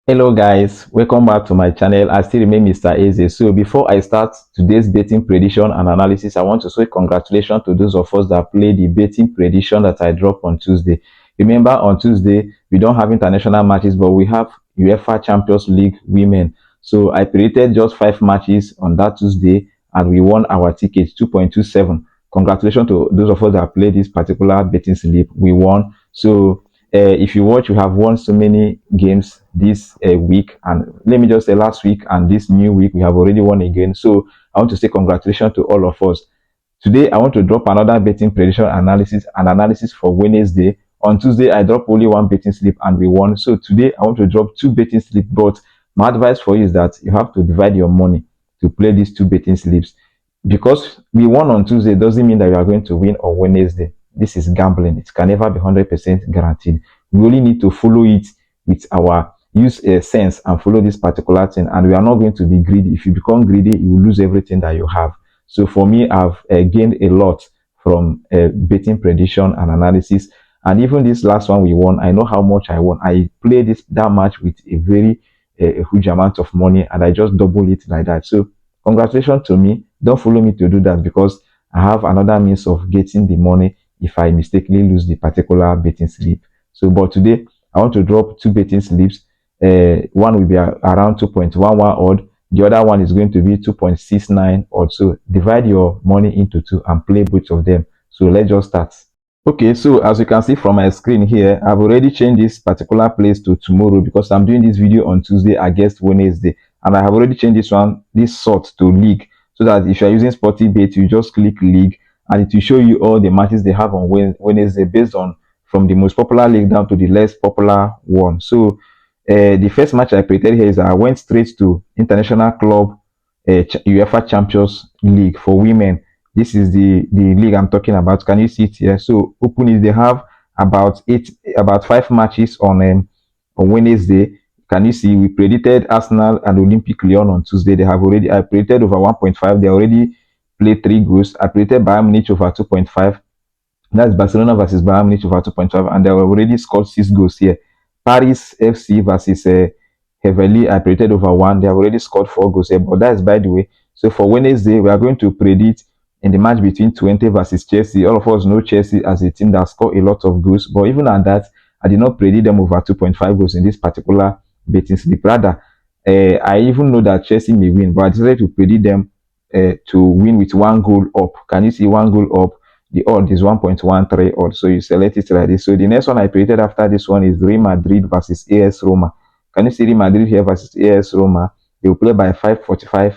Hello guys, welcome back to my channel. I still remain Mr. Eze. So before I start today's betting prediction and analysis, I want to say congratulations to those of us that played the betting prediction that I dropped on Tuesday. Remember, on Tuesday we don't have international matches, but we have UEFA Champions League women. So I predicted just 5 matches on that Tuesday, and we won our tickets 2.27. Congratulations to those of us that played this particular betting slip. We won. So if you watch, we have won so many games this week, and let me just say last week and this new week we have already won again. So I want to say congratulations to all of us. Today I want to drop another betting prediction analysis for Wednesday. On Tuesday I dropped only one betting slip and we won. So today I want to drop two betting slips, but my advice for you is that you have to divide your money to play these two betting slips. Because we won on Tuesday doesn't mean that you are going to win on Wednesday. This is gambling. It can never be 100% guaranteed. We only need to follow it with our use sense and follow this particular thing. And we are not going to be greedy. If you become greedy, you will lose everything that you have. So for me, I've gained a lot from betting prediction and analysis. And even this last one we won, I know how much I won. I played that match with a very a huge amount of money, and I just double it like that. So congratulations to me. Don't follow me to do that, because I have another means of getting the money if I mistakenly lose the particular betting slip. So, but today I want to drop two betting slips. One will be around 2.11 odd. The other one is going to be 2.69 odd. So divide your money into two and play both of them. So let's just start. Okay, so as you can see from my screen here, I've already changed this particular place to tomorrow because I'm doing this video on Tuesday against Wednesday, and I have already changed this sort to league, so that if you're using Sportybet, you just click league and it will show you all the matches they have on Wednesday based on from the most popular league down to the less popular one. So the first match I created here is I went straight to International Club UEFA Champions League for women. This is the league I'm talking about. Can you see it here? So open it. They have about 5 matches on Wednesday. Can you see? We predicted Arsenal and Olympic Lyon on Tuesday. They have already, I predicted over 1.5. They already played 3 goals. I predicted Bayern Munich over 2.5. That's Barcelona versus Bayern Munich over 2.5, and they have already scored 6 goals here. Paris FC versus Heavily, I predicted over 1. They have already scored 4 goals here, but that is by the way. So for Wednesday, we are going to predict in the match between 20 versus Chelsea. All of us know Chelsea as a team that score a lot of goals, but even at that, I did not predict them over 2.5 goals in this particular betting slip. Rather, I even know that Chelsea may win, but I decided to predict them to win with 1 goal up. Can you see 1 goal up? The odd is 1.13 odd. So you select it like this. So the next one I predicted after this one is Real Madrid versus AS Roma. Can you see Real Madrid here versus AS Roma? They will play by 5:45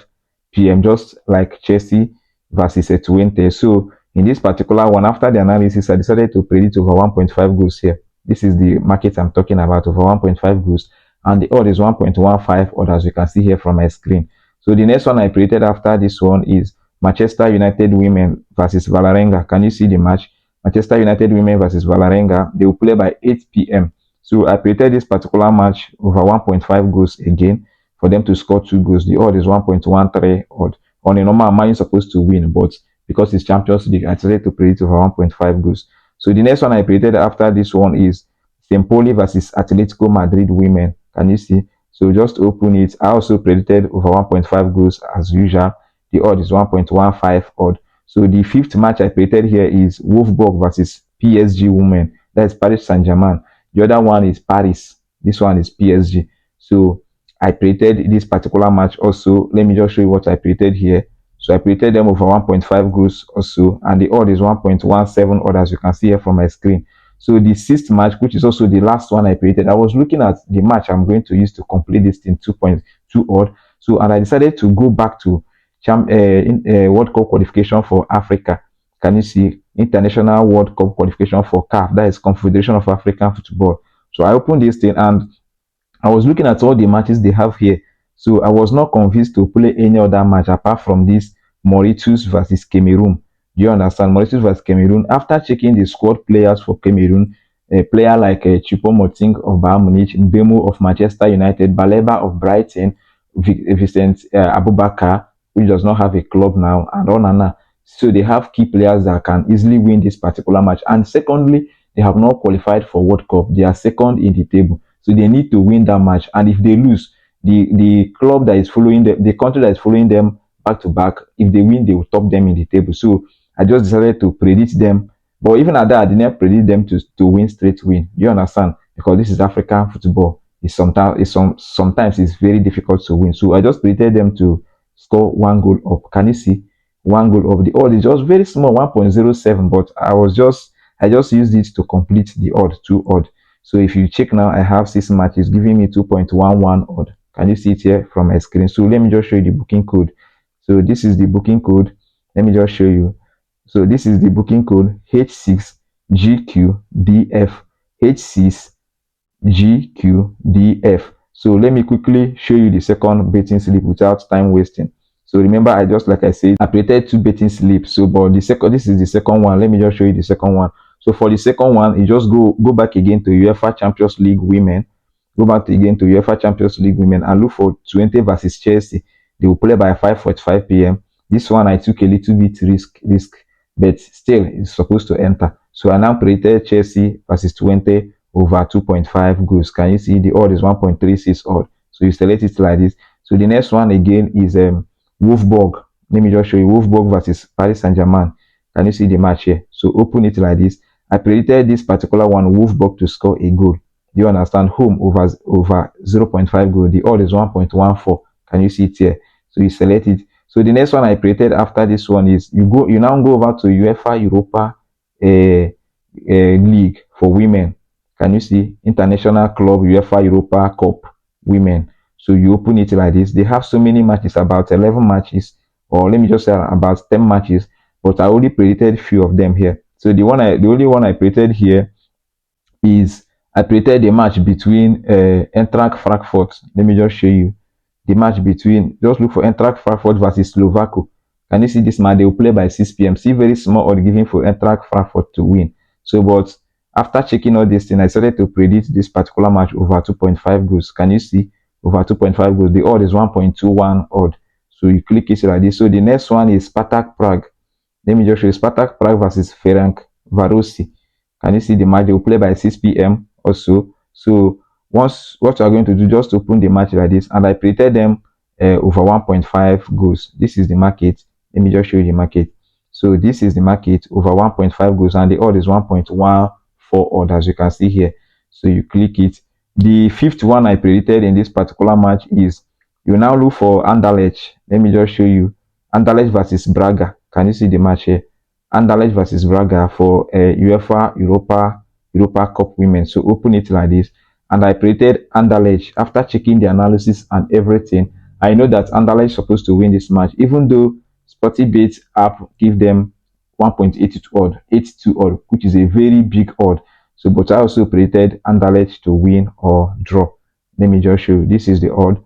p.m. just like Chelsea versus Twente. So in this particular one, after the analysis, I decided to predict over 1.5 goals here. This is the market I'm talking about, over 1.5 goals. And the odd is 1.15 odd, as you can see here from my screen. So the next one I predicted after this one is Manchester United women versus Valerenga. Can you see the match? Manchester United women versus Valerenga. They will play by 8 p.m. So I predicted this particular match over 1.5 goals again for them to score 2 goals. The odd is 1.13 odd. On a normal match, you're supposed to win, but because it's Champions League, I decided to predict over 1.5 goals. So the next one I predicted after this one is Empoli versus Atletico Madrid women. Can you see? So just open it. I also predicted over 1.5 goals as usual. The odd is 1.15 odd. So the fifth match I predicted here is Wolfsburg versus PSG women. That is Paris Saint-Germain. The other one is Paris. This one is PSG. So I predicted this particular match also. Let me just show you what I predicted here. So I predicted them over 1.5 goals also, and the odd is 1.17 odd, as you can see here from my screen. So the sixth match, which is also the last one I predicted, I was looking at the match I'm going to use to complete this thing 2.2 odd. So and I decided to go back to World Cup qualification for Africa. Can you see? International World Cup qualification for CAF, that is Confederation of African Football. So I opened this thing and I was looking at all the matches they have here. So I was not convinced to play any other match apart from this Mauritius versus Cameroon. Do you understand? Mauritius versus Cameroon. After checking the squad players for Cameroon, a player like Choupo-Moting of Bayern Munich, Mbemo of Manchester United, Baleba of Brighton, Vincent Abubakar, which does not have a club now, and Onana. So they have key players that can easily win this particular match. And secondly, they have not qualified for World Cup. They are second in the table. So they need to win that match, and if they lose, the club that is following them, the country that is following them back to back, if they win, they will top them in the table. So I just decided to predict them, but even at that, I didn't predict them to win straight win. You understand? Because this is African football. Sometimes it's very difficult to win. So I just predicted them to score one goal up. Can you see? One goal up. The odd is just very small, 1.07, but I just used it to complete the odd, two odd. So if you check now, I have 6 matches giving me 2.11 odd. Can you see it here from my screen? So let me just show you the booking code. So this is the booking code. Let me just show you. So this is the booking code H6GQDF. H6GQDF. So let me quickly show you the second betting slip without time wasting. So remember, like I said, I created 2 betting slips. So but this is the second one. Let me just show you the second one. So for the second one, you just go back again to UEFA Champions League Women. Go back again to UEFA Champions League Women and look for 20 versus Chelsea. They will play by 5:45 p.m. This one I took a little bit risk, but still it's supposed to enter. So I now created Chelsea versus 20 over 2.5 goals. Can you see the odd is 1.36 odd? So you select it like this. So the next one again is Wolfsburg. Let me just show you Wolfsburg versus Paris Saint-Germain. Can you see the match here? So open it like this. I predicted this particular one, Wolfsburg, to score a goal. Do you understand? Home over 0.5 goal. The odd is 1.14. Can you see it here? So you select it. So the next one I created after this one is you now go over to UEFA Europa League for women. Can you see? International Club UEFA Europa Cup Women. So you open it like this. They have so many matches, about 11 matches, or let me just say about 10 matches, but I only predicted few of them here. So the only one I predicted here is I predicted the match between Eintracht Frankfurt. Let me just show you the match between. Just look for Eintracht Frankfurt versus Slovako. Can you see this match? They will play by 6 p.m. See, very small odd giving for Eintracht Frankfurt to win. So, but after checking all this thing, I started to predict this particular match over 2.5 goals. Can you see? Over 2.5 goals. The odd is 1.21 odd. So you click it like this. So the next one is Spartak Prague. Let me just show you Spartak Prague versus Ferenc Varosi. Can you see the match? They will play by 6 p.m. also. So once what you are going to do, just open the match like this, and I predicted them over 1.5 goals. This is the market. Let me just show you the market. So this is the market over 1.5 goals, and the odd is 1.14 odd, as you can see here. So you click it. The fifth one I predicted in this particular match is you now look for Anderlecht. Let me just show you Anderlecht versus Braga. Can you see the match here? Anderlecht versus Braga for UEFA Europa Cup Women. So open it like this, and I predicted Anderlecht. After checking the analysis and everything, I know that Anderlecht is supposed to win this match, even though Sportybet app give them 1.82 odd, 82 odd, which is a very big odd. So, but I also predicted Anderlecht to win or draw. Let me just show you. This is the odd,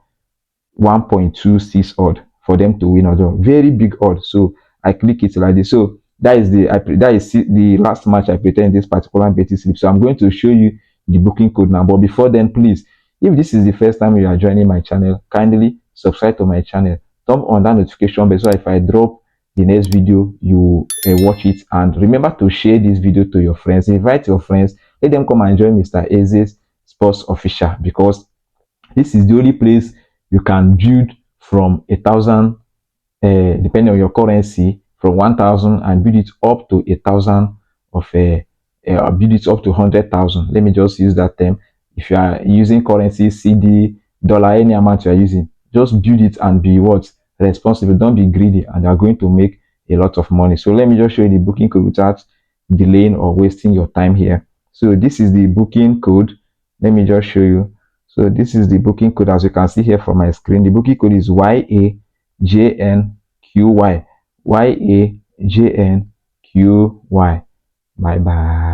1.26 odd for them to win or draw. Very big odd. So I click it like this. So that is the last match I predicted in this particular betting slip. So I'm going to show you the booking code now. But before then, please, if this is the first time you are joining my channel, kindly subscribe to my channel. Turn on that notification bell so if I drop the next video, you watch it. And remember to share this video to your friends. Invite your friends. Let them come and join Mr. Eze's Sports Official, because this is the only place you can build from 1,000, depending on your currency, from 1,000 and build it up to 1,000 of build it up to 100,000. Let me just use that term. If you are using currency, CD, dollar, any amount you are using, just build it and be responsible. Don't be greedy, and you are going to make a lot of money. So let me just show you the booking code without delaying or wasting your time here. So this is the booking code. Let me just show you. So this is the booking code, as you can see here from my screen. The booking code is YAJNQY. YAJNQY. Bye bye.